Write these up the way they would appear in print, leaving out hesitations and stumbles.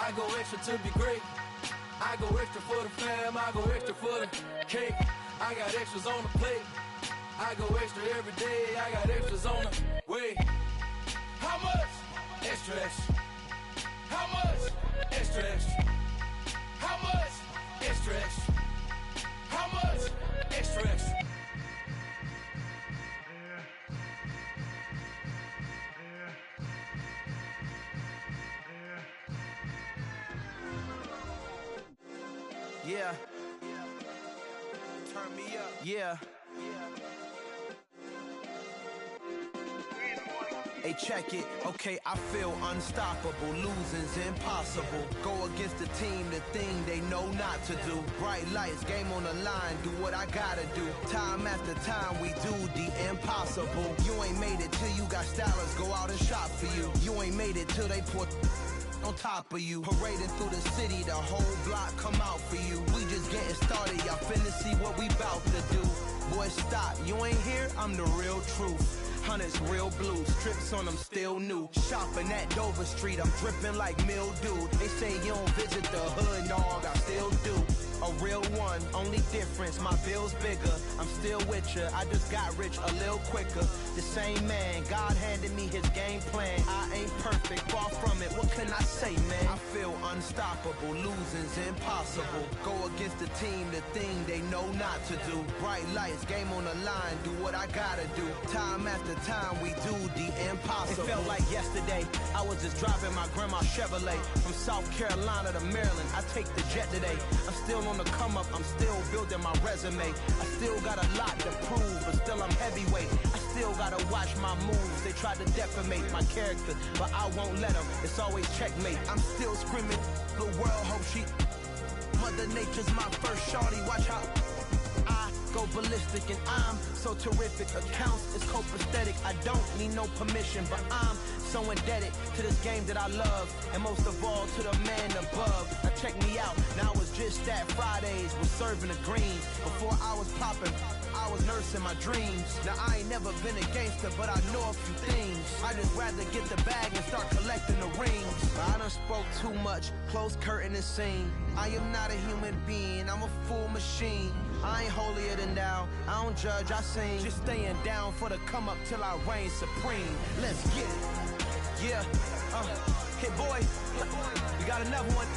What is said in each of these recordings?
I go extra to be great. I go extra for the fam, I go extra for the cake. I got extras on the plate. I go extra every day, I got extras on the way. How much? Extra, extra. How much? Extra, extra. How much? Extra, extra. How much? Extra, extra. Yeah. Turn me up. Yeah. Hey, check it. Okay, I feel unstoppable. Losing's impossible. Go against the team, the thing they know not to do. Bright lights, game on the line. Do what I gotta do. Time after time, we do the impossible. You ain't made it till you got stylists go out and shop for you. You ain't made it till they put on top of you. Parading through the city, the whole block come out for you. We just getting started, y'all finna see what we bout to do. Boy, stop, you ain't here, I'm the real truth. Hunters real blue, strips on them still new. Shopping at Dover Street, I'm dripping like mildew. They say you don't visit the hood, dog, I still do. A real one, only difference, my bill's bigger. I'm still with ya, I just got rich a little quicker. The same man, God handed me his game plan. I ain't perfect, far from it, what can I say, man? I feel unstoppable, losing's impossible. Go against the team, the thing they know not to do. Bright lights, game on the line, do what I gotta do. Time after time, we do the impossible. It felt like yesterday, I was just driving my grandma's Chevrolet. From South Carolina to Maryland, I take the jet today. I'm still on the come up, I'm still building my resume. I still got a lot to prove, but still I'm heavyweight. I still gotta watch my moves. They try to defamate my character, but I won't let them. It's always checkmate. I'm still screaming, the world hope she. Mother Nature's my first shorty, watch how I go ballistic and I'm so terrific. Accounts is copacetic. I don't need no permission, but I'm so indebted to this game that I love, and most of all to the man above. Now check me out, now it's just that Fridays was serving the greens. Before I was popping, I was nursing my dreams. Now I ain't never been a gangster, but I know a few things. I just rather get the bag and start collecting the rings. I done spoke too much, close curtain and scene. I am not a human being, I'm a full machine. I ain't holier than thou, I don't judge, I sing. Just staying down for the come up till I reign supreme. Let's get it. Yeah, hit boy, we got another one.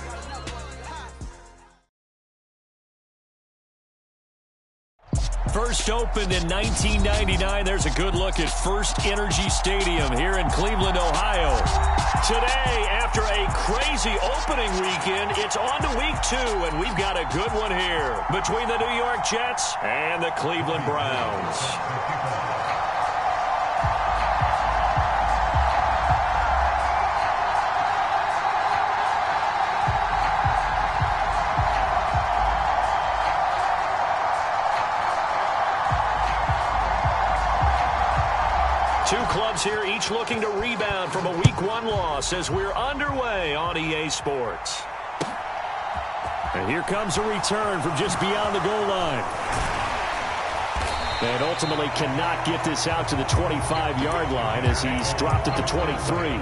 First opened in 1999. There's a good look at First Energy Stadium here in Cleveland, Ohio. Today, after a crazy opening weekend, it's on to week 2, and we've got a good one here between the New York Jets and the Cleveland Browns. Two clubs here, each looking to rebound from a Week 1 loss as we're underway on EA Sports. And here comes a return from just beyond the goal line. And ultimately cannot get this out to the 25-yard line as he's dropped at the 23.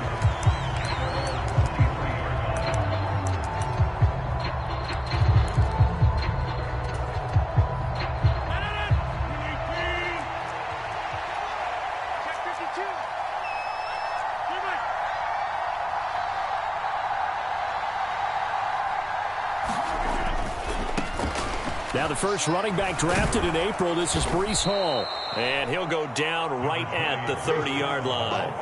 Now the first running back drafted in April, this is Breece Hall. And he'll go down right at the 30-yard line.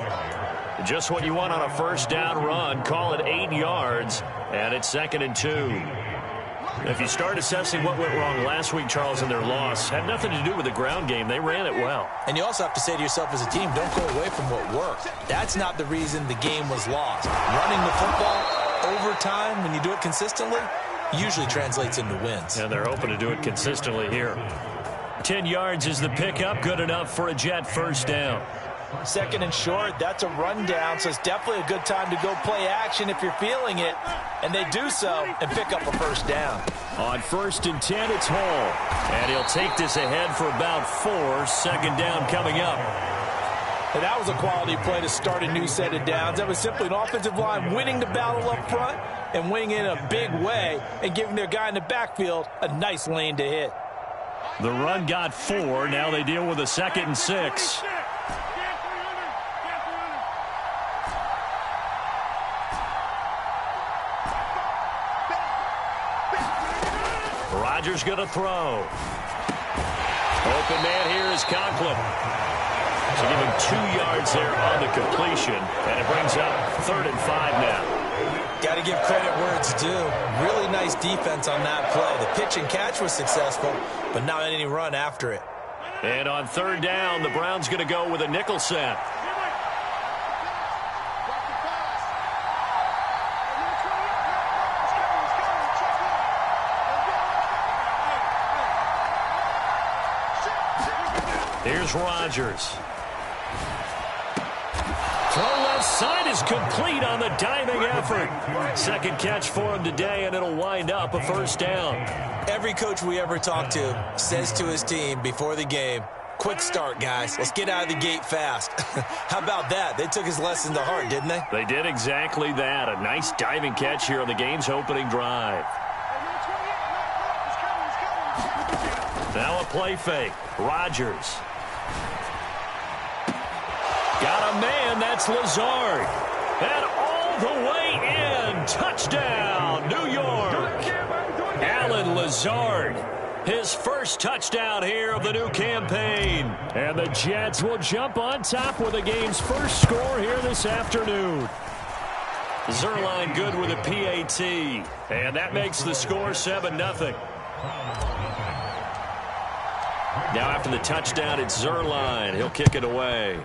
Just what you want on a first down run. Call it 8 yards, and it's 2nd and 2. If you start assessing what went wrong last week, Charles, in their loss, had nothing to do with the ground game. They ran it well. And you also have to say to yourself as a team, don't go away from what worked. That's not the reason the game was lost. Running the football over time, when you do it consistently, usually translates into wins. And they're hoping to do it consistently here. 10 yards is the pickup, good enough for a Jet first down. 2nd and short, that's a rundown, so it's definitely a good time to go play action if you're feeling it. And they do so and pick up a first down. On 1st and 10, it's Hall. And he'll take this ahead for about 4. 2nd down coming up. And that was a quality play to start a new set of downs. That was simply an offensive line winning the battle up front and winning in a big way and giving their guy in the backfield a nice lane to hit. The run got 4. Now they deal with a 2nd and 6. Rodgers going to throw. Open man here is Conklin. So give him 2 yards there on the completion, and it brings up 3rd and 5 now. Got to give credit where it's due. Really nice defense on that play. The pitch and catch was successful, but not any run after it. And on 3rd down, the Browns going to go with a nickel set. Here's Rodgers. Throw left side is complete on the diving effort. 2nd catch for him today, and it'll wind up a 1st down. Every coach we ever talk to says to his team before the game, quick start, guys. Let's get out of the gate fast. How about that? They took his lesson to heart, didn't they? They did exactly that. A nice diving catch here on the game's opening drive. Now a play fake. Rodgers. Got a man, that's Lazard. And all the way in. Touchdown, New York. Allen Lazard. His first touchdown here of the new campaign. And the Jets will jump on top with the game's first score here this afternoon. Zuerlein good with a PAT. And that makes the score 7-0. Now after the touchdown, it's Zuerlein. He'll kick it away.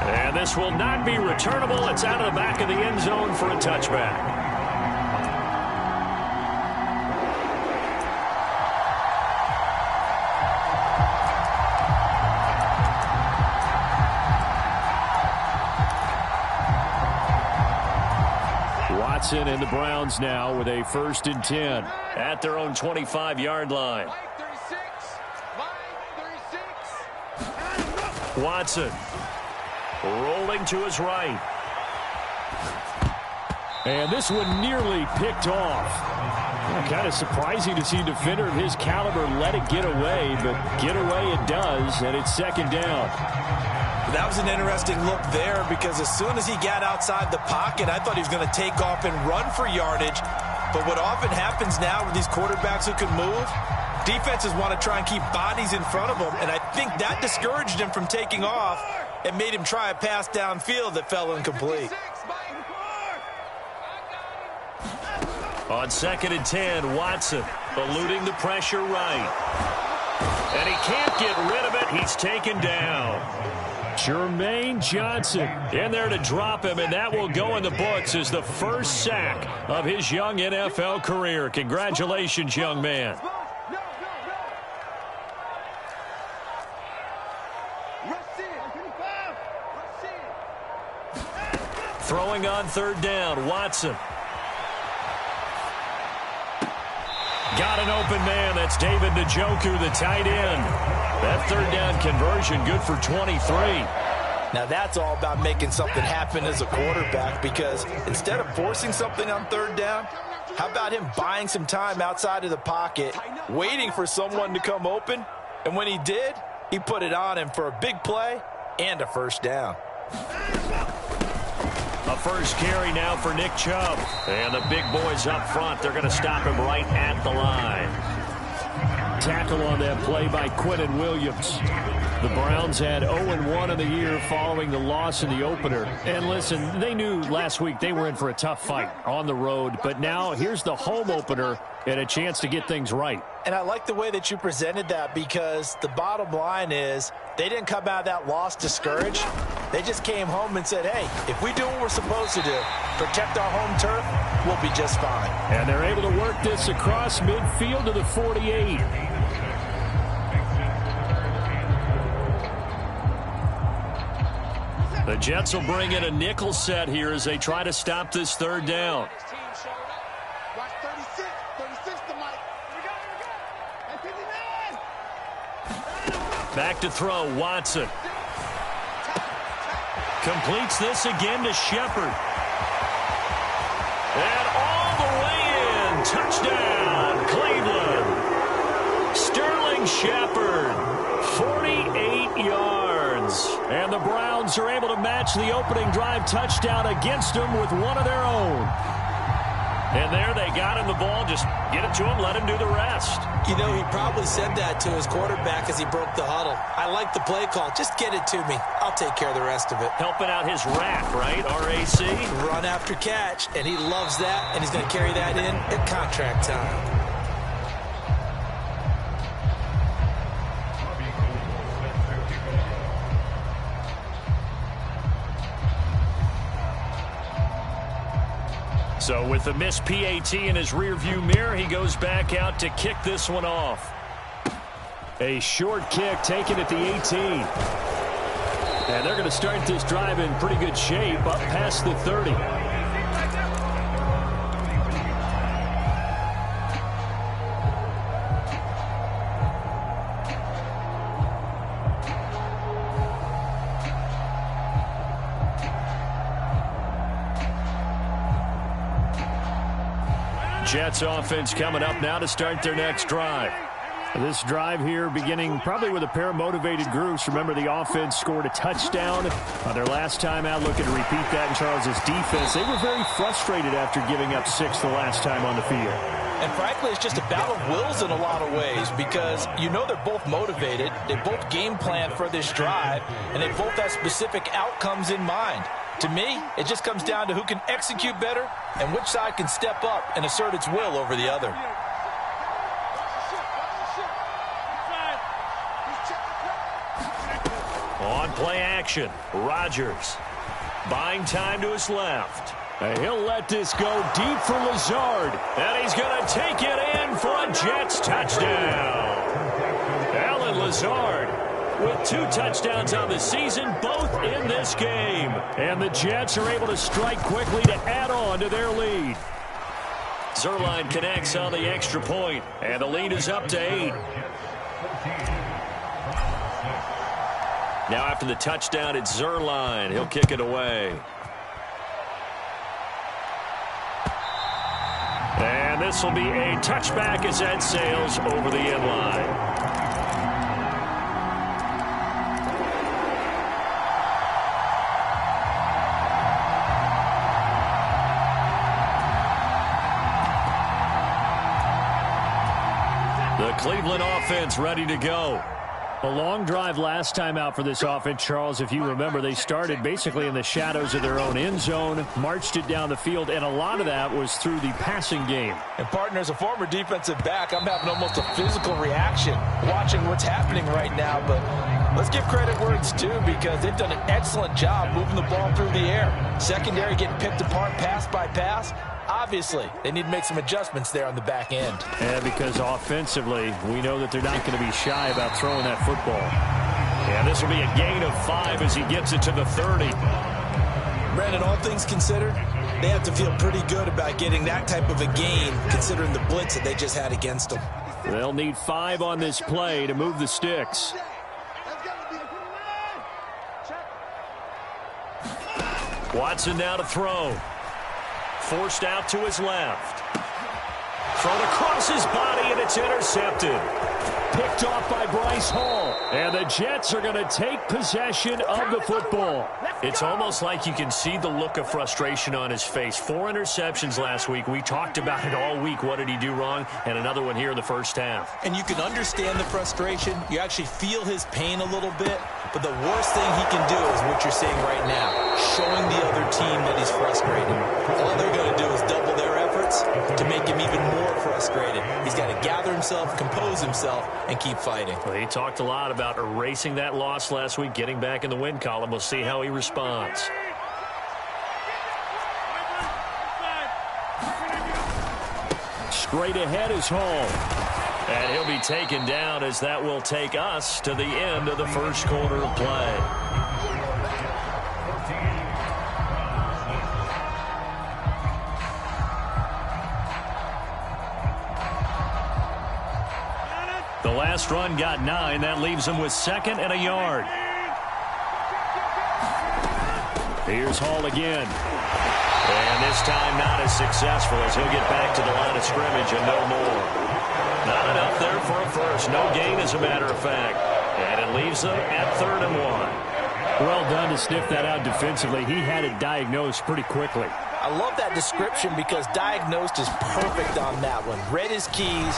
And this will not be returnable. It's out of the back of the end zone for a touchback. Watson and the Browns now with a 1st and 10 at their own 25-yard line. Watson rolling to his right. And this one nearly picked off. Kind of surprising to see a defender of his caliber let it get away, but get away it does, and it's 2nd down. That was an interesting look there because as soon as he got outside the pocket, I thought he was going to take off and run for yardage. But what often happens now with these quarterbacks who can move, defenses want to try and keep bodies in front of them, and I think that discouraged him from taking off and made him try a pass downfield that fell incomplete. On 2nd and 10, Watson eluding the pressure right. And he can't get rid of it. He's taken down. Jermaine Johnson in there to drop him, and that will go in the books as the first sack of his young NFL career. Congratulations, young man. Throwing on 3rd down, Watson. Got an open man. That's David Njoku, the tight end. That 3rd down conversion good for 23. Now that's all about making something happen as a quarterback, because instead of forcing something on 3rd down, how about him buying some time outside of the pocket, waiting for someone to come open, and when he did, he put it on him for a big play and a 1st down. A first carry now for Nick Chubb. And the big boys up front, they're going to stop him right at the line. Tackle on that play by Quinnen Williams. The Browns had 0-1 in the year following the loss in the opener. And listen, they knew last week they were in for a tough fight on the road. But now here's the home opener and a chance to get things right. And I like the way that you presented that, because the bottom line is they didn't come out of that loss discouraged. They just came home and said, hey, if we do what we're supposed to do, protect our home turf, we'll be just fine. And they're able to work this across midfield to the 48. The Jets will bring in a nickel set here as they try to stop this 3rd down. Watch 36 to Mike. Here we go. Back to throw, Watson. Completes this again to Shepard. And all the way in. Touchdown, Cleveland. Sterling Shepard, 48 yards. And the Browns are able to match the opening drive touchdown against them with one of their own. And there they got him the ball. Just get it to him, let him do the rest. You know, he probably said that to his quarterback as he broke the huddle. I like the play call. Just get it to me. I'll take care of the rest of it. Helping out his RAC, right? R-A-C? Run after catch, and he loves that, and he's going to carry that in at contract time. So with the missed PAT in his rearview mirror, he goes back out to kick this one off. A short kick taken at the 18. And they're going to start this drive in pretty good shape up past the 30. Jets offense coming up now to start their next drive. This drive here beginning probably with a pair of motivated groups. Remember, the offense scored a touchdown on their last time out. Looking to repeat that in Charles's defense. They were very frustrated after giving up 6 the last time on the field. And frankly, it's just a battle of wills in a lot of ways because you know they're both motivated. They both game plan for this drive, and they both have specific outcomes in mind. To me, it just comes down to who can execute better and which side can step up and assert its will over the other. On play action, Rodgers buying time to his left. And he'll let this go deep for Lazard. And he's going to take it in for a Jets touchdown. Allen Lazard with 2 touchdowns on the season, both in this game. And the Jets are able to strike quickly to add on to their lead. Zuerlein connects on the extra point, and the lead is up to 8. Now after the touchdown, it's Zuerlein. He'll kick it away. And this will be a touchback as that sails over the end line. The Cleveland offense ready to go. A long drive last time out for this offense, Charles. If you remember, they started basically in the shadows of their own end zone, marched it down the field, and a lot of that was through the passing game. And, partner, as a former defensive back, I'm having almost a physical reaction watching what's happening right now. But let's give credit where it's due because they've done an excellent job moving the ball through the air. Secondary getting picked apart pass by pass. Obviously, they need to make some adjustments there on the back end. Yeah, because offensively, we know that they're not going to be shy about throwing that football. And this will be a gain of 5 as he gets it to the 30. Brandon, all things considered, they have to feel pretty good about getting that type of a gain considering the blitz that they just had against them. They'll need 5 on this play to move the sticks. Watson now to throw. Forced out to his left. Thrown across his body, and it's intercepted. Picked off by Bryce Hall. And the Jets are going to take possession of the football. It's almost like you can see the look of frustration on his face. 4 interceptions last week. We talked about it all week. What did he do wrong? And another one here in the first half. And you can understand the frustration. You actually feel his pain a little bit. But the worst thing he can do is what you're saying right now, showing the other team that he's frustrated. All they're going to do is double their efforts to make him even more frustrated. He's got to gather himself, compose himself, and keep fighting. Well, he talked a lot about erasing that loss last week, getting back in the win column. We'll see how he responds. Straight ahead is Hall. And he'll be taken down as that will take us to the end of the first quarter of play. The last run got 9. That leaves him with 2nd and a yard. Here's Hall again. And this time not as successful as he'll get back to the line of scrimmage and no more. Not enough there for a first. No gain, as a matter of fact. And it leaves them at 3rd and 1. Well done to sniff that out defensively. He had it diagnosed pretty quickly. I love that description because diagnosed is perfect on that one. Read his keys,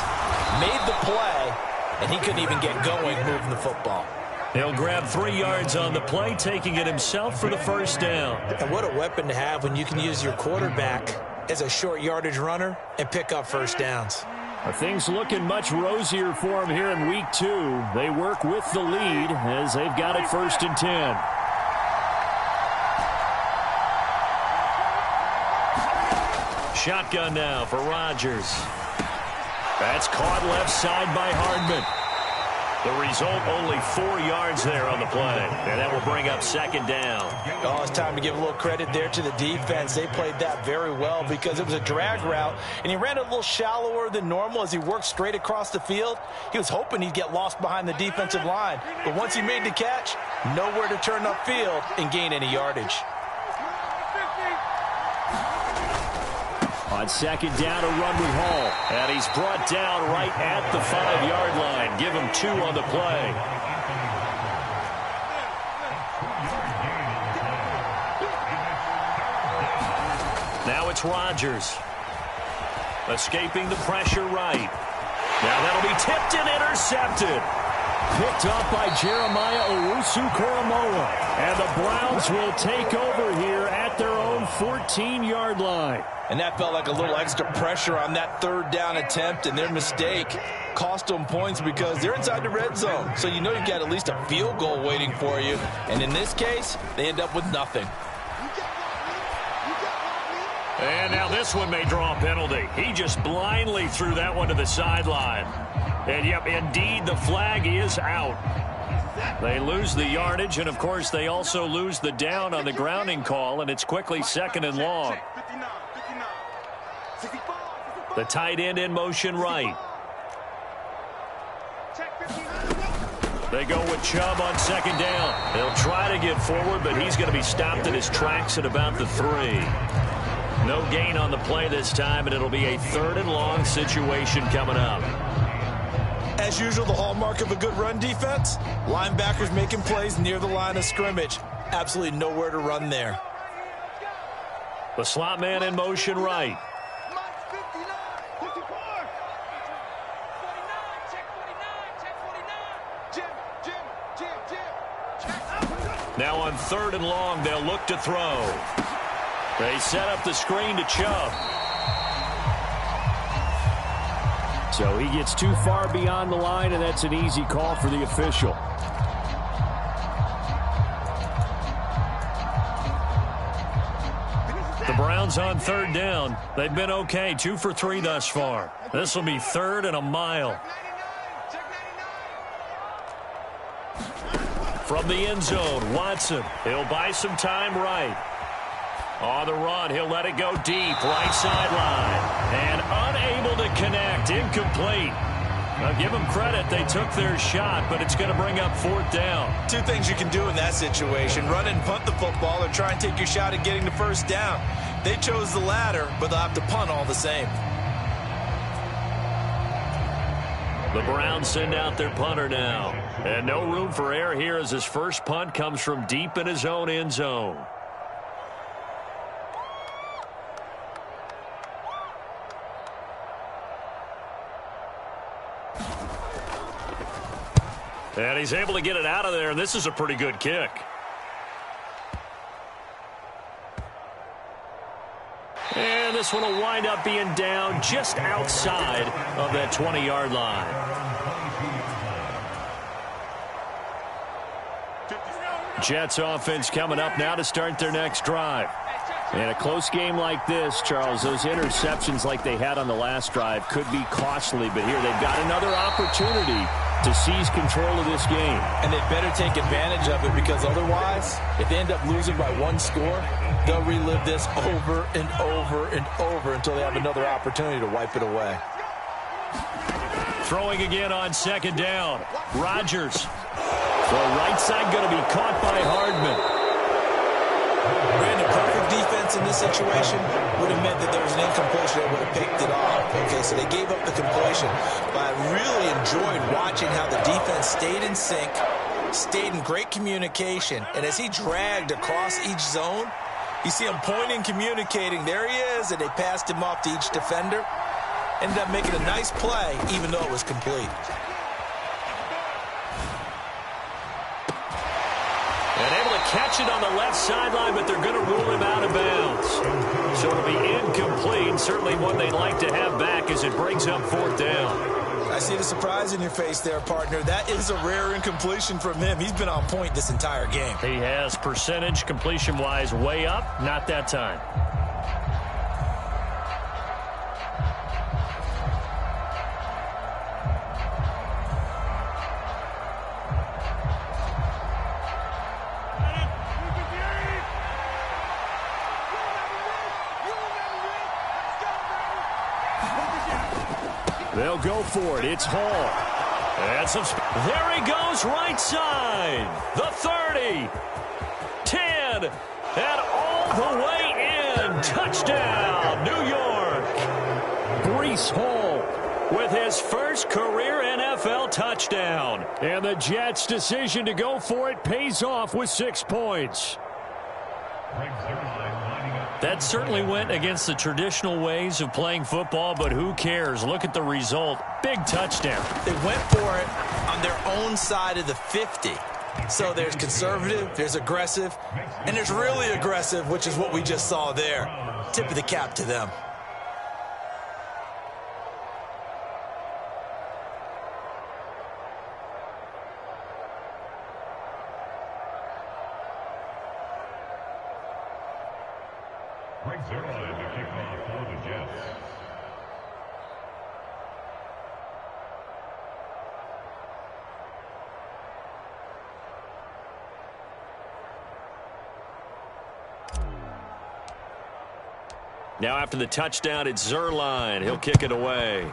made the play, and he couldn't even get going moving the football. He'll grab 3 yards on the play, taking it himself for the first down. And what a weapon to have when you can use your quarterback as a short yardage runner and pick up first downs. Are things looking much rosier for him here in week 2? They work with the lead as they've got it 1st and 10. Shotgun now for Rodgers. That's caught left side by Hardman. The result, only 4 yards there on the play. And that will bring up 2nd down. Oh, it's time to give a little credit there to the defense. They played that very well because it was a drag route, and he ran a little shallower than normal as he worked straight across the field. He was hoping he'd get lost behind the defensive line. But once he made the catch, nowhere to turn upfield and gain any yardage. On 2nd down, a run with Hall. And he's brought down right at the 5-yard line. Give him 2 on the play. Now it's Rodgers. Escaping the pressure right. Now that'll be tipped and intercepted. Picked up by Jeremiah Owusu-Koramoah. And the Browns will take over here at their own 14-yard line. And that felt like a little extra pressure on that 3rd down attempt, and their mistake cost them points because they're inside the red zone. So you know you've got at least a field goal waiting for you. And in this case, they end up with nothing. And now this one may draw a penalty. He just blindly threw that one to the sideline. And, yep, indeed, the flag is out. They lose the yardage, and, of course, they also lose the down on the grounding call, and it's quickly 2nd and long. The tight end in motion right. They go with Chubb on 2nd down. They'll try to get forward, but he's going to be stopped in his tracks at about the 3. No gain on the play this time, and it'll be a 3rd and long situation coming up. As usual, the hallmark of a good run defense, linebackers making plays near the line of scrimmage. Absolutely nowhere to run there. The slot man in motion right. Now on 3rd and long, they'll look to throw. They set up the screen to Chubb. So he gets too far beyond the line, and that's an easy call for the official. The Browns on 3rd down. They've been okay, 2 for 3 thus far. This will be 3rd and a mile. From the end zone, Watson. He'll buy some time right. On the run, he'll let it go deep, right sideline. And unable to connect, incomplete. Now give them credit, they took their shot, but it's going to bring up 4th down. 2 things you can do in that situation: run and punt the football, or try and take your shot at getting the 1st down. They chose the latter, but they'll have to punt all the same. The Browns send out their punter now. And no room for error here as his first punt comes from deep in his own end zone. And he's able to get it out of there, and this is a pretty good kick. And this one will wind up being down just outside of that 20-yard line. Jets offense coming up now to start their next drive. In a close game like this, Charles, those interceptions like they had on the last drive could be costly, but here they've got another opportunity to seize control of this game. And they better take advantage of it, because otherwise, if they end up losing by 1 score, they'll relive this over and over and over until they have another opportunity to wipe it away. Throwing again on second down. Rodgers. The right side going to be caught by Hardman. Brandon, perfect defense in this situation would have meant that there was an incompletion that would have picked it off. Okay, so they gave up the completion. But I really enjoyed watching how the defense stayed in sync, stayed in great communication, and as he dragged across each zone, you see him pointing, communicating. There he is, and they passed him off to each defender. Ended up making a nice play, even though it was complete. And able to catch it on the left sideline, but they're going to rule him out of bounds. So it'll be incomplete. Certainly one they'd like to have back as it brings up fourth down. I see the surprise in your face there, partner. That is a rare incompletion from him. He's been on point this entire game. He has percentage completion-wise way up. Not that time. They'll go for it. It's Hall. And there he goes, right side. The 30. 10. And all the way in. Touchdown, New York. Breece Hall with his first career NFL touchdown. And the Jets' decision to go for it pays off with 6 points. That certainly went against the traditional ways of playing football, but who cares? Look at the result. Big touchdown. They went for it on their own side of the 50. So there's conservative, there's aggressive, and there's really aggressive, which is what we just saw there. Tip of the cap to them. Greg Zuerlein to kick off for the Jets. Now after the touchdown, it's Zuerlein. He'll kick it away.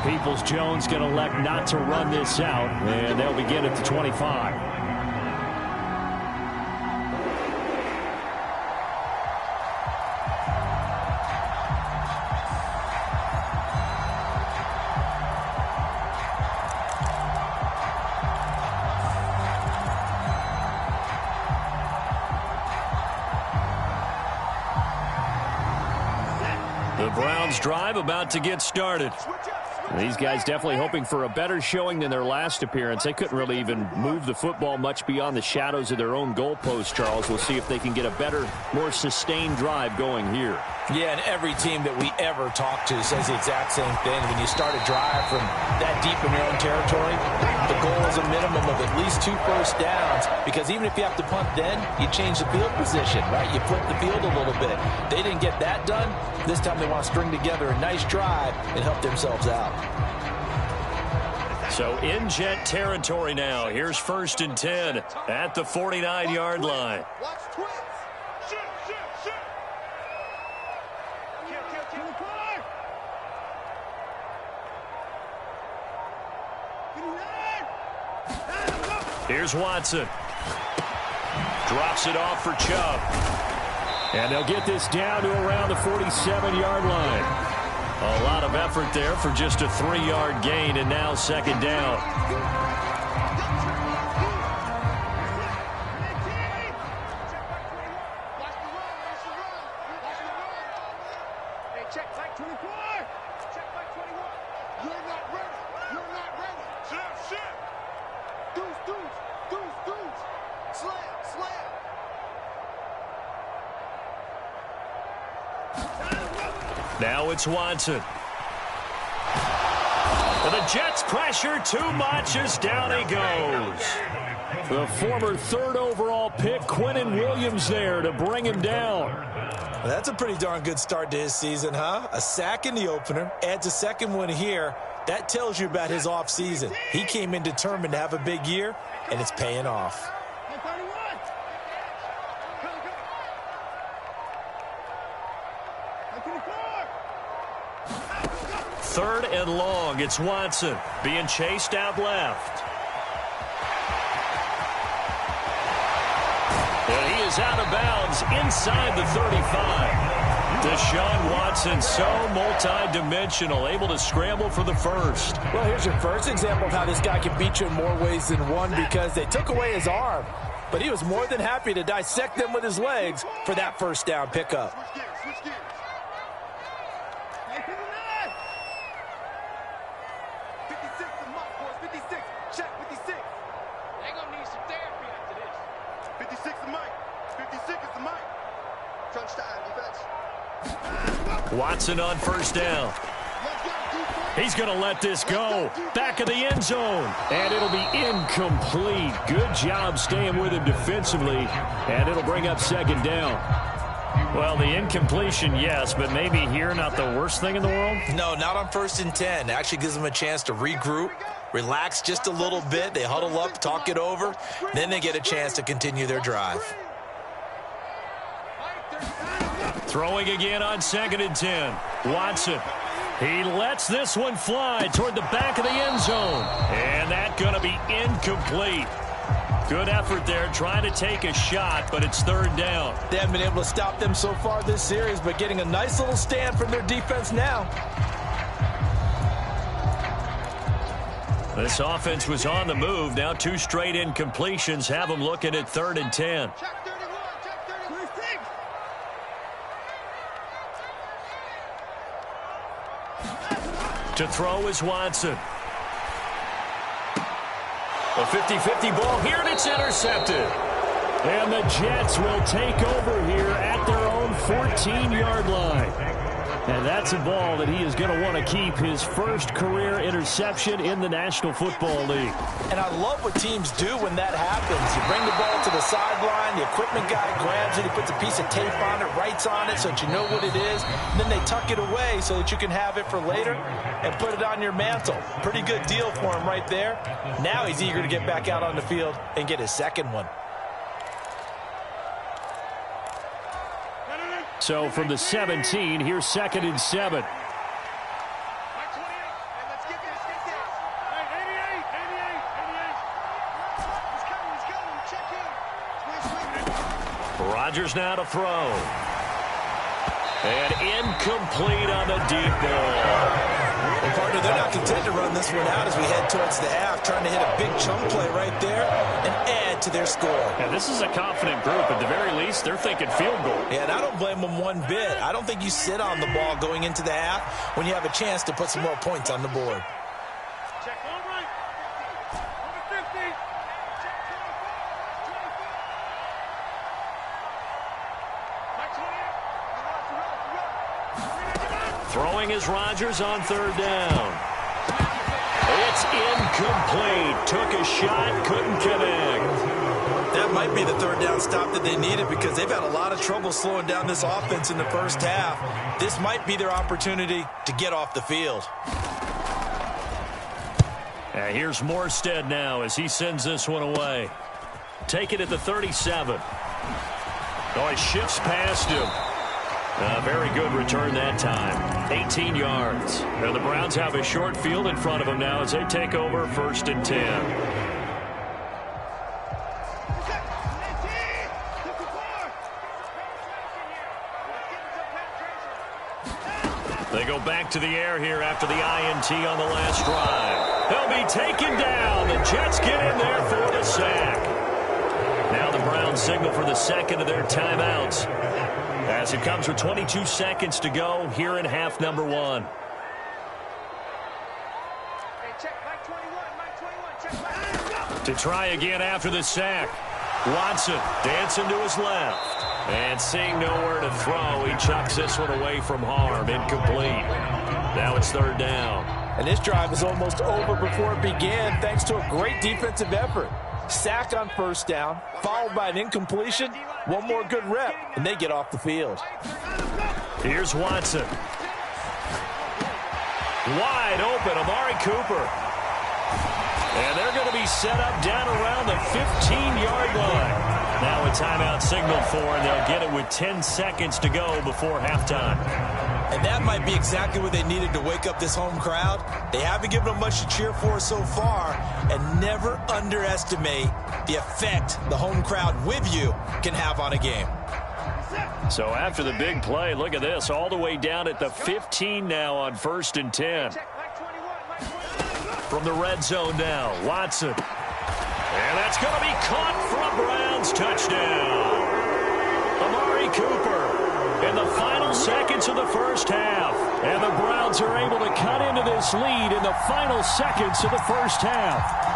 Peoples-Jones going to elect not to run this out, and they'll begin at the 25. The Browns drive about to get started. These guys definitely hoping for a better showing than their last appearance. They couldn't really even move the football much beyond the shadows of their own goalpost, Charles. We'll see if they can get a better, more sustained drive going here. Yeah, and every team that we ever talk to says the exact same thing. When you start a drive from that deep in your own territory, the goal is a minimum of at least 2 first downs, because even if you have to punt then, you change the field position, right? You flip the field a little bit. They didn't get that done. This time they want to string together a nice drive and help themselves out. So in Jet territory now. Here's 1st and 10 at the 49-yard line. Watch twins. Shoot, shoot, shoot. Kill. Here's Watson. Drops it off for Chubb. And they'll get this down to around the 47-yard line. A lot of effort there for just a 3-yard gain, and now 2nd down. Check back 24. Check back 21. You're not ready. You're not ready. Shit. Deuce. Slam. Now it's Watson. And the Jets pressure too much as down he goes. The former 3rd overall pick, Quinnen Williams, there to bring him down. Well, that's a pretty darn good start to his season, huh? A sack in the opener, adds a 2nd one here. That tells you about his offseason. He came in determined to have a big year, and it's paying off. 3rd and long. It's Watson being chased out left. And he is out of bounds inside the 35. Deshaun Watson, so multi-dimensional, able to scramble for the first. Well, here's your first example of how this guy can beat you in more ways than one, because they took away his arm, but he was more than happy to dissect them with his legs for that first down pickup. Switch gears, switch gears. 56 the mark, boys. 56. Check 56. They're going to need some therapy after this. 56 the mic. 56 is the mic. Touchdown, defense. Watson on first down. He's going to let this go. Back of the end zone. And it'll be incomplete. Good job staying with him defensively. And it'll bring up 2nd down. Well, the incompletion, yes, but maybe here not the worst thing in the world? No, not on 1st and 10. Actually gives them a chance to regroup, relax just a little bit. They huddle up, talk it over. Then they get a chance to continue their drive. Throwing again on 2nd and 10. Watson. He lets this one fly toward the back of the end zone. And that's going to be incomplete. Good effort there, trying to take a shot, but it's 3rd down. They haven't been able to stop them so far this series, but getting a nice little stand from their defense now. This offense was on the move. Now 2 straight incompletions have them looking at 3rd and 10. Check 31. Check 31. To throw is Watson. A 50-50 ball here, and it's intercepted. And the Jets will take over here at their own 14-yard line. And that's a ball that he is going to want to keep, his first career interception in the National Football League. And I love what teams do when that happens. You bring the ball to the sideline, the equipment guy grabs it, he puts a piece of tape on it, writes on it so that you know what it is, and then they tuck it away so that you can have it for later and put it on your mantle. Pretty good deal for him right there. Now he's eager to get back out on the field and get his 2nd one. So from the 17, here's 2nd and 7. Rodgers now to throw. And incomplete on the deep ball. Well, partner, they're not content to run this one out as we head towards the half, trying to hit a big chunk play right there and add to their score. Yeah, this is a confident group. At the very least, they're thinking field goal. Yeah, and I don't blame them one bit. I don't think you sit on the ball going into the half when you have a chance to put some more points on the board. Check all right. Number 50. Check 24. Throwing is Rodgers on 3rd down. It's incomplete. Took a shot, couldn't connect. That might be the 3rd down stop that they needed, because they've had a lot of trouble slowing down this offense in the first half. This might be their opportunity to get off the field. And here's Morstead now as he sends this one away. Take it at the 37. Oh, he shifts past him. Very good return that time. 18 yards. And the Browns have a short field in front of them now as they take over 1st and 10. They go back to the air here after the INT on the last drive. They'll be taken down. The Jets get in there for the sack. Now the Browns signal for the 2nd of their timeouts, as it comes with 22 seconds to go here in half number 1. Hey, check Mike 21. Mike 21. Check Mike. To try again after the sack. Watson dancing to his left. And seeing nowhere to throw, he chucks this one away from harm. Incomplete. Now it's 3rd down. And this drive is almost over before it began, thanks to a great defensive effort. Sack on 1st down, followed by an incompletion. One more good rep, and they get off the field. Here's Watson. Wide open, Amari Cooper. And they're going to be set up down around the 15-yard line. Now a timeout signal for, and they'll get it with 10 seconds to go before halftime. And that might be exactly what they needed to wake up this home crowd. They haven't given them much to cheer for so far, and never underestimate the effect the home crowd with you can have on a game. So after the big play, look at this, all the way down at the 15 now on 1st and 10. From the red zone now, Watson. And that's going to be caught for a Browns touchdown. Amari Cooper in the final seconds of the first half. And the Browns are able to cut into this lead in the final seconds of the first half.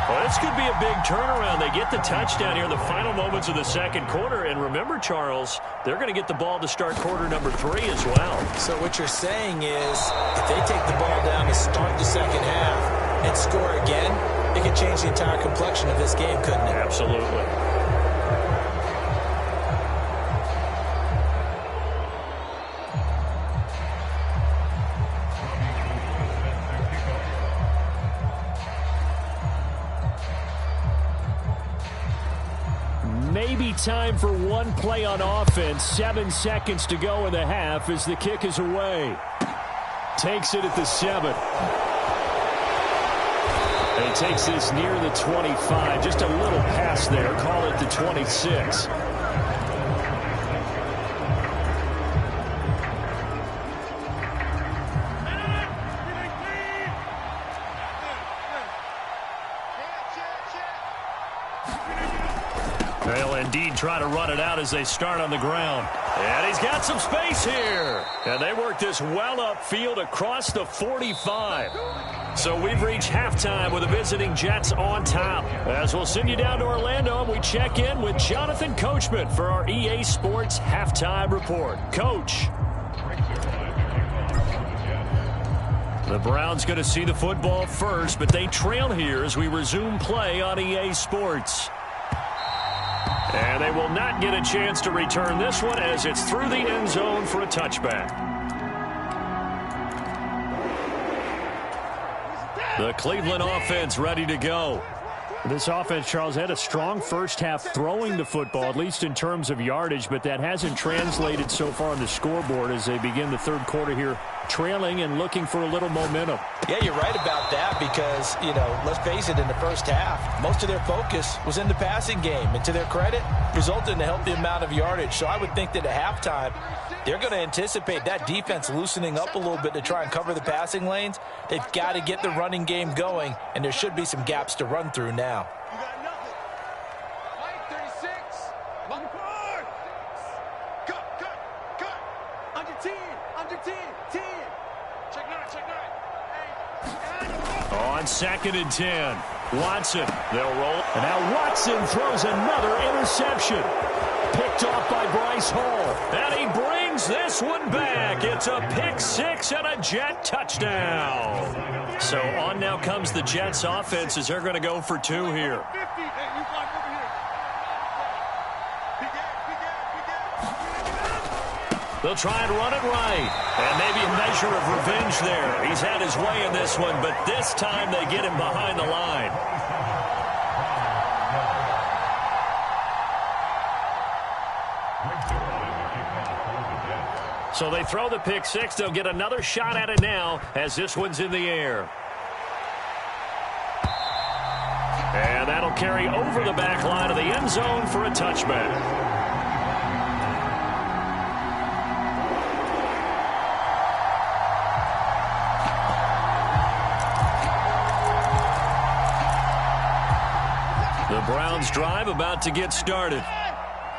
Well, this could be a big turnaround. They get the touchdown here in the final moments of the second quarter. And remember, Charles, they're going to get the ball to start quarter number 3 as well. So what you're saying is if they take the ball down to start the second half and score again, it could change the entire complexion of this game, couldn't it? Absolutely. Maybe time for one play on offense. 7 seconds to go in the half as the kick is away. Takes it at the 7. And he takes this near the 25. Just a little pass there. Call it the 26. They'll indeed try to run it out as they start on the ground. And he's got some space here. And they work this well upfield across the 45. So we've reached halftime with the visiting Jets on top. As we'll send you down to Orlando, and we check in with Jonathan Coachman for our EA Sports Halftime Report. Coach. The Browns going to see the football first, but they trail here as we resume play on EA Sports. And they will not get a chance to return this one as it's through the end zone for a touchback. The Cleveland offense ready to go. This offense, Charles, had a strong first half throwing the football, at least in terms of yardage, but that hasn't translated so far on the scoreboard as they begin the third quarter here, trailing and looking for a little momentum. Yeah, you're right about that because, let's face it, in the first half, most of their focus was in the passing game. And to their credit, resulted in a healthy amount of yardage. So I would think that at halftime, they're going to anticipate that defense loosening up a little bit to try and cover the passing lanes. They've got to get the running game going, and there should be some gaps to run through now. You got nothing. Mike, 36. Mike, cut. Under 10. 10. Check 9. On 2nd and 10, Watson. They'll roll. And now Watson throws another interception. Picked off by Bryce Hall. And he brings this one back. It's a pick 6 and a Jet touchdown. So on now comes the Jets offense as they're going to go for 2 here. They'll try and run it right. And maybe a measure of revenge there. He's had his way in this one, but this time they get him behind the line. So they throw the pick 6. They'll get another shot at it now as this one's in the air. And that'll carry over the back line of the end zone for a touchback. The Browns drive about to get started.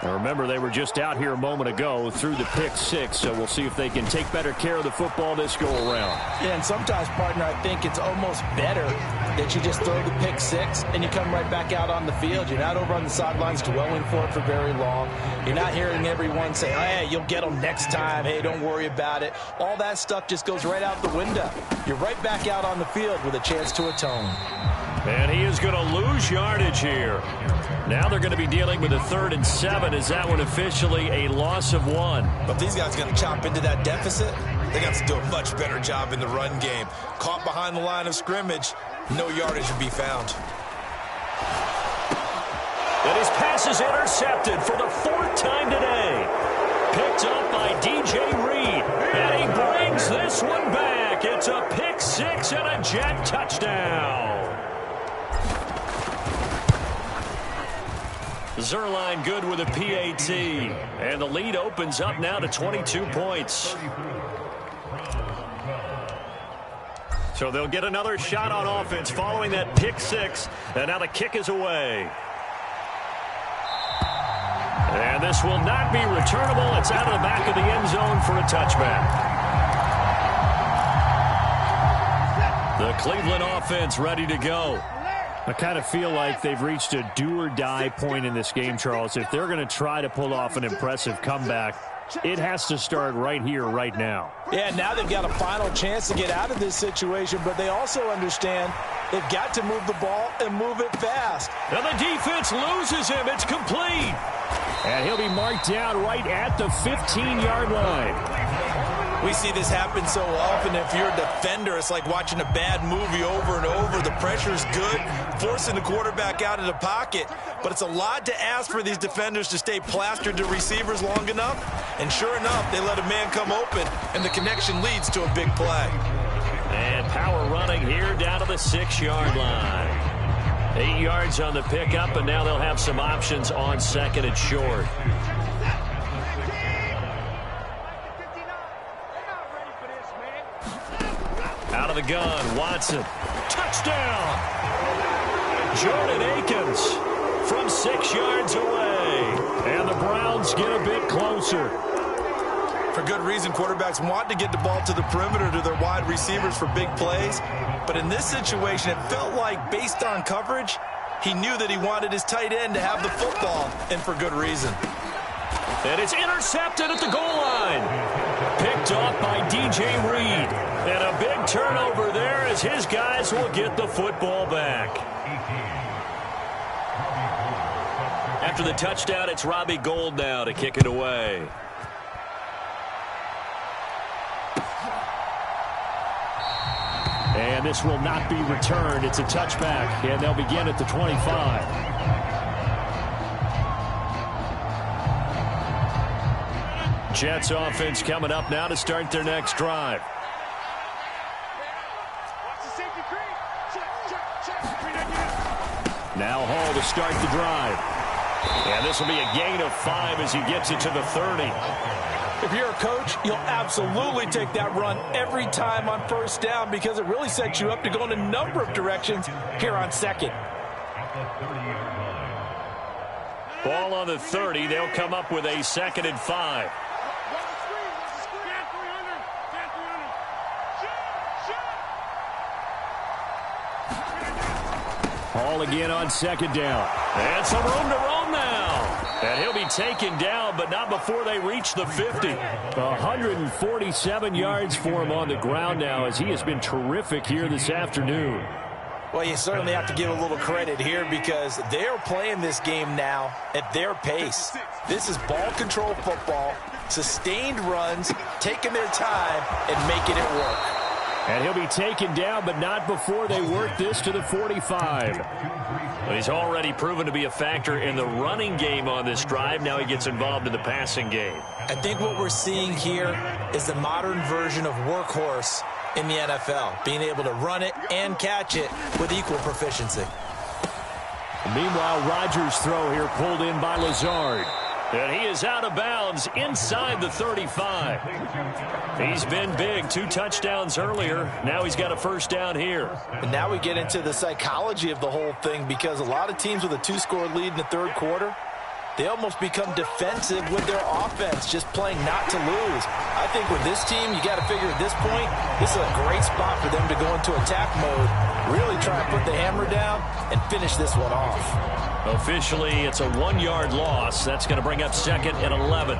Now remember, they were just out here a moment ago through the pick 6, so we'll see if they can take better care of the football this go-around. Yeah, and sometimes, partner, I think it's almost better that you just throw the pick 6 and you come right back out on the field. You're not over on the sidelines dwelling for it for very long. You're not hearing everyone say, hey, you'll get them next time. Hey, don't worry about it. All that stuff just goes right out the window. You're right back out on the field with a chance to atone. And he is going to lose yardage here. Now they're going to be dealing with a 3rd and 7. Is that one officially a loss of 1? But these guys are going to chop into that deficit. They got to do a much better job in the run game. Caught behind the line of scrimmage, no yardage to be found. And his pass is intercepted for the 4th time today. Picked up by DJ Reed. this one back. It's a pick six and a Jet touchdown. Zuerlein good with a PAT. And the lead opens up now to 22 points. So they'll get another shot on offense following that pick six. And now the kick is away. And this will not be returnable. It's out of the back of the end zone for a touchback. The Cleveland offense ready to go. I kind of feel like they've reached a do-or-die point in this game, Charles. If they're going to try to pull off an impressive comeback, it has to start right here, right now. Yeah, now they've got a final chance to get out of this situation, but they also understand they've got to move the ball and move it fast. And the defense loses him. It's complete. And he'll be marked down right at the 15-yard line. We see this happen so often. If you're a defender, it's like watching a bad movie over and over. The pressure's good, forcing the quarterback out of the pocket. But it's a lot to ask for these defenders to stay plastered to receivers long enough. And sure enough, they let a man come open, and the connection leads to a big play. And power running here down to the 6-yard line. 8 yards on the pickup, and now they'll have some options on second and short. Out of the gun, Watson. Touchdown! Jordan Akins from 6 yards away. And the Browns get a bit closer. For good reason, quarterbacks want to get the ball to the perimeter to their wide receivers for big plays. But in this situation, it felt like, based on coverage, he knew that he wanted his tight end to have the football, and for good reason. And it's intercepted at the goal line. Picked off by DJ Reed. And a big turnover there as his guys will get the football back. After the touchdown, it's Robbie Gould now to kick it away. And this will not be returned. It's a touchback, and they'll begin at the 25. Jets offense coming up now to start their next drive. Now Hall to start the drive. And this will be a gain of 5 as he gets it to the 30. If you're a coach, you'll absolutely take that run every time on first down because it really sets you up to go in a number of directions here on second. Ball on the 30. They'll come up with a 2nd and 5. Hall again on 2nd down. And some room to roam now. And he'll be taken down, but not before they reach the 50. 147 yards for him on the ground now as he has been terrific here this afternoon. Well, you certainly have to give a little credit here because they're playing this game now at their pace. This is ball control football, sustained runs, taking their time and making it work. And he'll be taken down, but not before they work this to the 45. Well, he's already proven to be a factor in the running game on this drive. Now he gets involved in the passing game. I think what we're seeing here is the modern version of workhorse in the NFL, being able to run it and catch it with equal proficiency. Meanwhile, Rodgers' throw here pulled in by Lazard. And he is out of bounds inside the 35. He's been big. 2 touchdowns earlier. Now he's got a first down here. And now we get into the psychology of the whole thing because a lot of teams with a 2-score lead in the third quarter, they almost become defensive with their offense, just playing not to lose. I think with this team, you got to figure at this point, this is a great spot for them to go into attack mode, really try to put the hammer down and finish this one off. Officially, it's a 1-yard loss. That's going to bring up 2nd and 11.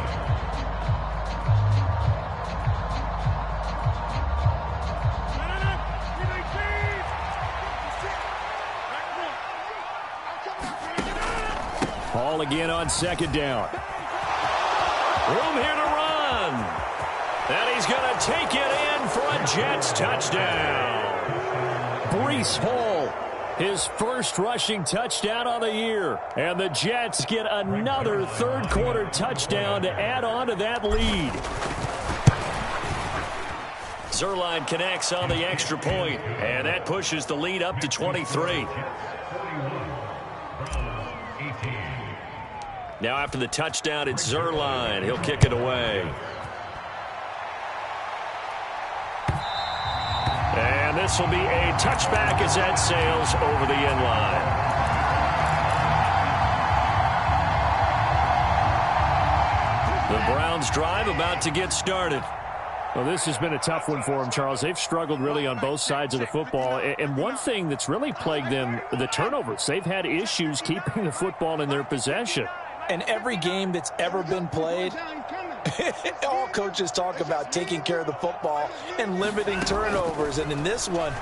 Hall again on 2nd down. Room here to run. And he's going to take it in for a Jets touchdown. Breece Hall, his first rushing touchdown of the year. And the Jets get another third-quarter touchdown to add on to that lead. Zuerlein connects on the extra point, and that pushes the lead up to 23. Now after the touchdown, it's Zuerlein. He'll kick it away. And this will be a touchback as that sails over the end line. The Browns drive about to get started. Well, this has been a tough one for them, Charles. They've struggled really on both sides of the football. And one thing that's really plagued them, the turnovers. They've had issues keeping the football in their possession. And every game that's ever been played, all coaches talk about taking care of the football and limiting turnovers. And in this one,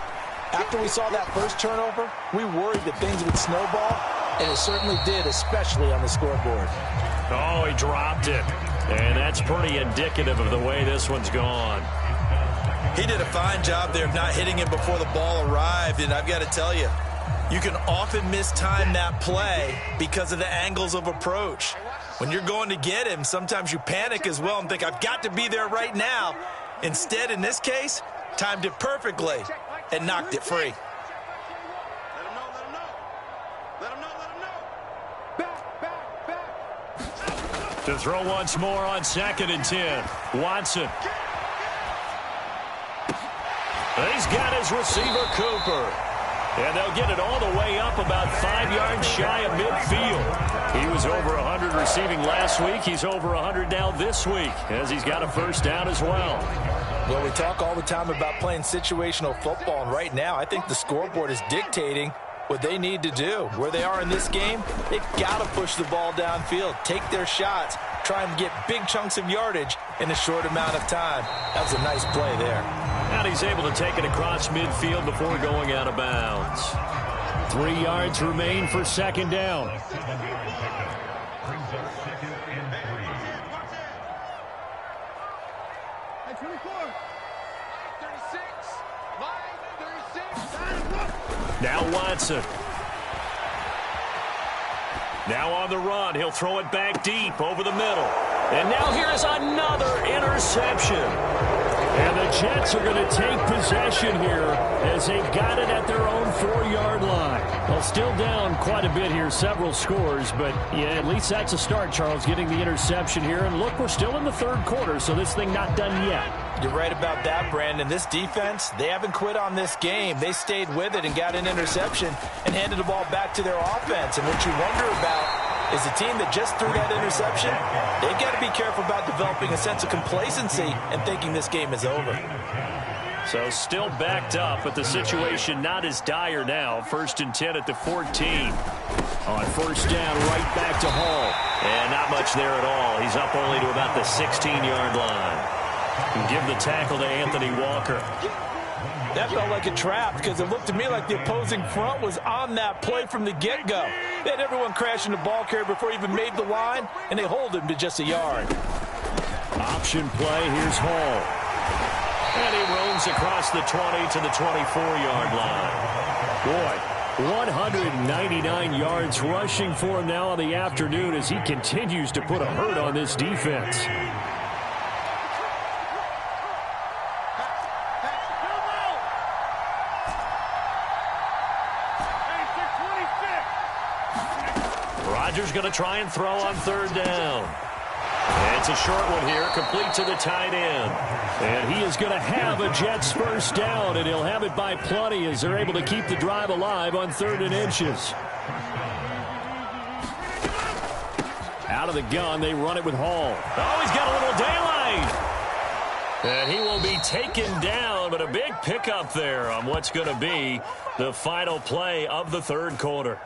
after we saw that first turnover, we worried that things would snowball, and it certainly did, especially on the scoreboard. Oh, he dropped it. And that's pretty indicative of the way this one's gone. He did a fine job there of not hitting it before the ball arrived, and I've got to tell you, you can often mistime that play because of the angles of approach. When you're going to get him, sometimes you panic as well and think, I've got to be there right now. Instead, in this case, timed it perfectly and knocked it free. To throw once more on 2nd and 10. Watson. He's got his receiver, Cooper. And they'll get it all the way up about 5 yards shy of midfield. He was over 100 receiving last week. He's over 100 now this week as he's got a first down as well. Well, we talk all the time about playing situational football, and right now I think the scoreboard is dictating what they need to do. Where they are in this game, they've got to push the ball downfield, take their shots, try and get big chunks of yardage in a short amount of time. That was a nice play there. And he's able to take it across midfield before going out of bounds. 3 yards remain for 2nd down. Now Watson. Now on the run. He'll throw it back deep over the middle. And now here's another interception. And the Jets are going to take possession here as they've got it at their own 4-yard line. Well, still down quite a bit here, several scores, but yeah, at least that's a start, Charles, getting the interception here. And look, we're still in the 3rd quarter, so this thing not done yet. You're right about that, Brandon. This defense, they haven't quit on this game. They stayed with it and got an interception and handed the ball back to their offense. And what you wonder about is the team that just threw that interception, they've got to be careful about developing a sense of complacency and thinking this game is over. So still backed up, but the situation not as dire now. 1st and 10 at the 14. On 1st down, right back to Hall. And not much there at all. He's up only to about the 16-yard line. And give the tackle to Anthony Walker. That felt like a trap because it looked to me like the opposing front was on that play from the get-go. They had everyone crashing the ball carrier before he even made the line, and they hold him to just a yard. Option play, here's Hall. And he roams across the 20 to the 24-yard line. Boy, 199 yards rushing for him now on the afternoon as he continues to put a hurt on this defense. Rodgers going to try and throw on 3rd down. And it's a short one here, complete to the tight end. And he is going to have a Jets first down, and he'll have it by plenty as they're able to keep the drive alive on 3rd and inches. Out of the gun, they run it with Hall. Oh, he's got a little daylight. And he will be taken down, but a big pickup there on what's going to be the final play of the 3rd quarter.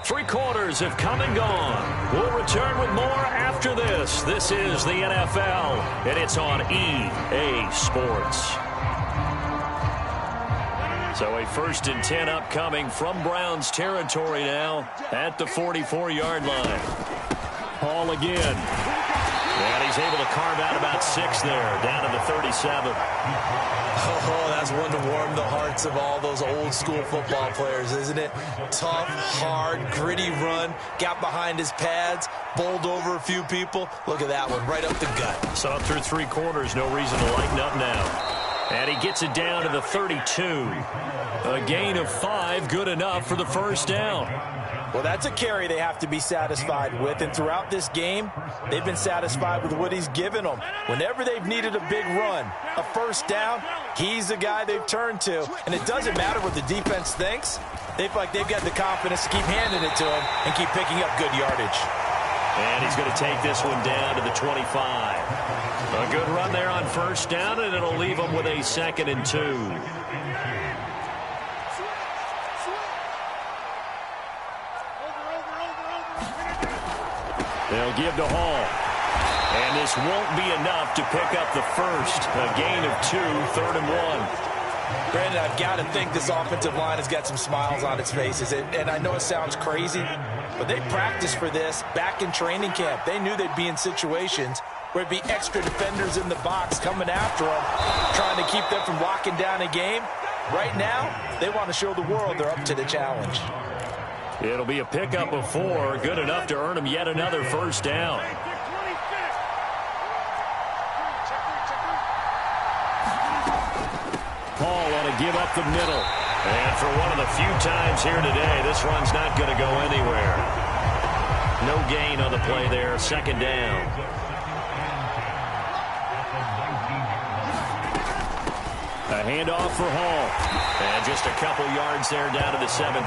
Three quarters have come and gone. We'll return with more after this. This is the NFL, and it's on EA Sports. So a 1st and 10 upcoming from Browns territory now at the 44-yard line. Hall again. And he's able to carve out about 6 there, down to the 37. Oh, that's one to warm the hearts of all those old school football players, isn't it? Tough, hard, gritty run, got behind his pads, bowled over a few people. Look at that one, right up the gut. So up through 3 quarters, no reason to lighten up now. And he gets it down to the 32. A gain of 5, good enough for the first down. Well, that's a carry they have to be satisfied with, and throughout this game, they've been satisfied with what he's given them. Whenever they've needed a big run, a first down, he's the guy they've turned to. And it doesn't matter what the defense thinks. They feel like they've got the confidence to keep handing it to him and keep picking up good yardage. And he's going to take this one down to the 25. A good run there on first down, and it'll leave him with a 2nd and 2. They'll give to Hall. And this won't be enough to pick up the first. A gain of 2, 3rd and 1. Brandon, I've got to think this offensive line has got some smiles on its faces. And I know it sounds crazy, but they practiced for this back in training camp. They knew they'd be in situations where it'd be extra defenders in the box coming after them, trying to keep them from locking down a game. Right now, they want to show the world they're up to the challenge. It'll be a pickup of 4, good enough to earn him yet another first down. Paul on a give up the middle. And for one of the few times here today, this run's not going to go anywhere. No gain on the play there, 2nd down. A handoff for Hall. And just a couple yards there down to the 17.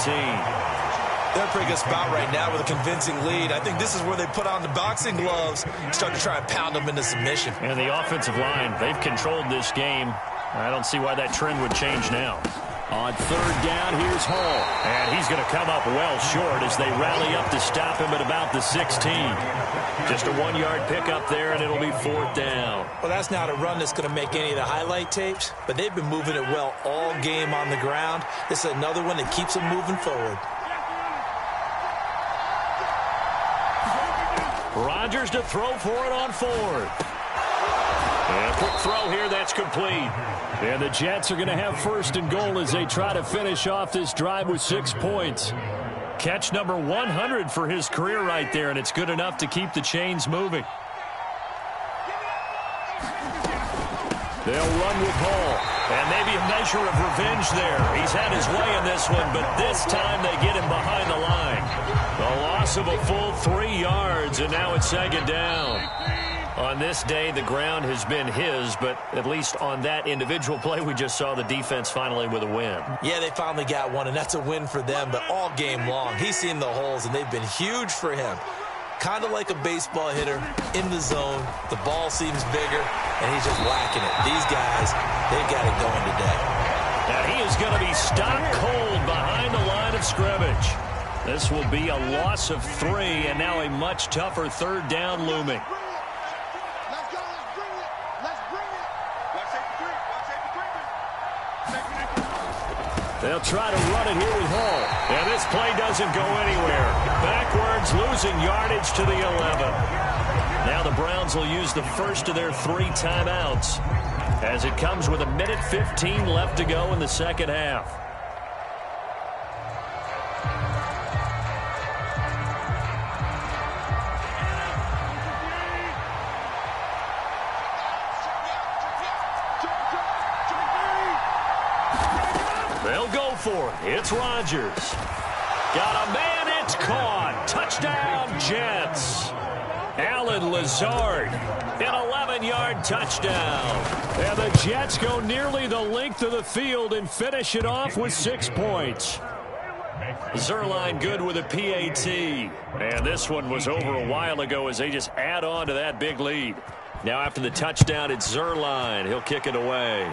They're in a pretty good spot right now with a convincing lead. I think this is where they put on the boxing gloves and start to try and pound them into submission. And the offensive line, they've controlled this game. I don't see why that trend would change now. On 3rd down, here's Hall. And he's going to come up well short as they rally up to stop him at about the 16. Just a 1-yard pickup there, and it'll be 4th down. Well, that's not a run that's going to make any of the highlight tapes, but they've been moving it well all game on the ground. This is another one that keeps them moving forward. Rodgers to throw for it on 4th. And a quick throw here, that's complete. And the Jets are going to have 1st and goal as they try to finish off this drive with 6 points. Catch number 100 for his career right there, and it's good enough to keep the chains moving. They'll run with Hall. And maybe a measure of revenge there. He's had his way in this one, but this time they get him behind the line. A loss of a full 3 yards, and now it's 2nd down. On this day, the ground has been his, but at least on that individual play, we just saw the defense finally with a win. Yeah, they finally got one, and that's a win for them, but all game long, he's seen the holes, and they've been huge for him. Kind of like a baseball hitter in the zone. The ball seems bigger, and he's just whacking it. These guys, they've got it going today. And he is going to be stopped cold behind the line of scrimmage. This will be a loss of 3, and now a much tougher 3rd down looming. Let's go, let's bring it. Let's bring it. Watch safety 3. Watch safety 3. They'll try to run it here with Hall. And this play doesn't go anywhere. Backwards, losing yardage to the 11. Now the Browns will use the first of their 3 timeouts as it comes with 1:15 left to go in the 2nd half. They'll go for it. It's Rodgers. Got a man. It's caught. Touchdown, Jets. Allen Lazard, an 11-yard touchdown. And the Jets go nearly the length of the field and finish it off with 6 points. Zuerlein good with a PAT. And this one was over a while ago as they just add on to that big lead. Now after the touchdown, it's Zuerlein. He'll kick it away.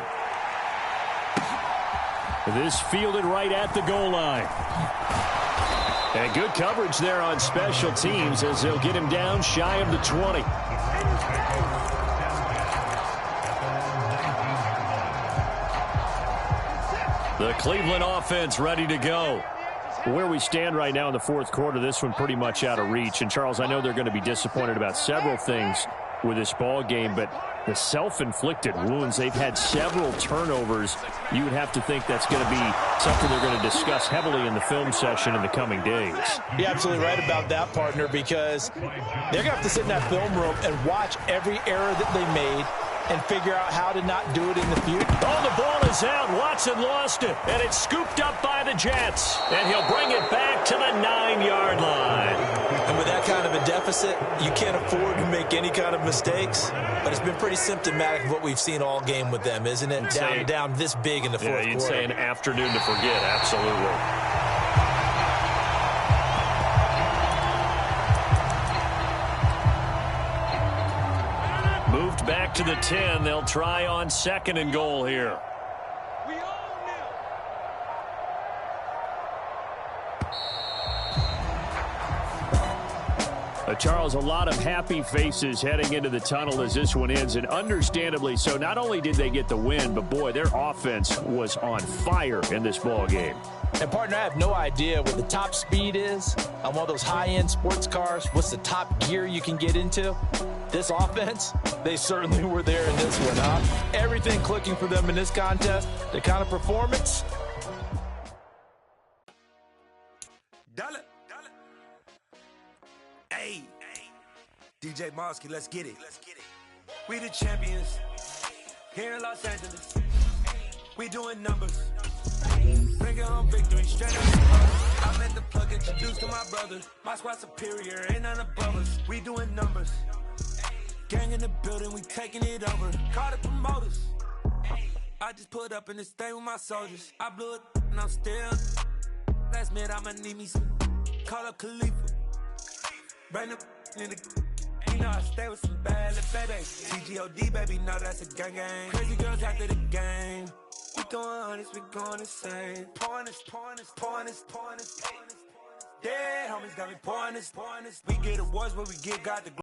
This fielded right at the goal line. And good coverage there on special teams as they'll get him down shy of the 20. The Cleveland offense ready to go. Where we stand right now in the 4th quarter, this one pretty much out of reach. And, Charles, I know they're going to be disappointed about several things. with this ball game, but the self-inflicted wounds, they've had several turnovers. You would have to think that's going to be something they're going to discuss heavily in the film session in the coming days. You're absolutely right about that, partner, because they're going to have to sit in that film room and watch every error that they made and figure out how to not do it in the future. Oh, the ball is out. Watson lost it, and it's scooped up by the Jets. And he'll bring it back to the 9-yard line. And with that kind of a deficit, you can't afford to make any kind of mistakes. But it's been pretty symptomatic of what we've seen all game with them, isn't it? Down this big in the fourth quarter. You'd say an afternoon to forget, absolutely. Moved back to the 10. They'll try on 2nd and goal here. Charles, a lot of happy faces heading into the tunnel as this one ends, and understandably so. Not only did they get the win, but, boy, their offense was on fire in this ball game. And, partner, I have no idea what the top speed is on one of those high-end sports cars. What's the top gear you can get into? This offense, they certainly were there in this one, huh? Everything clicking for them in this contest, the kind of performance. Hey, DJ Mosky, let's get it. We the champions here in Los Angeles. We doing numbers. Bringing home victory straight up. I met the plug, introduced to my brother. My squad superior, ain't none above us. We doing numbers. Gang in the building, we taking it over. Call the promoters. I just put up in this thing with my soldiers. I blew it and I'm still. Last minute, I'ma need me some. Call up Khalifa. Bring the in the. You know I stay with some bad little baby. TGOD, baby, know that's a gang gang. Crazy girls after the game. We going honest, we going insane. Pouring this. Dead homies got me pouring this. We get awards, but we get God the glory.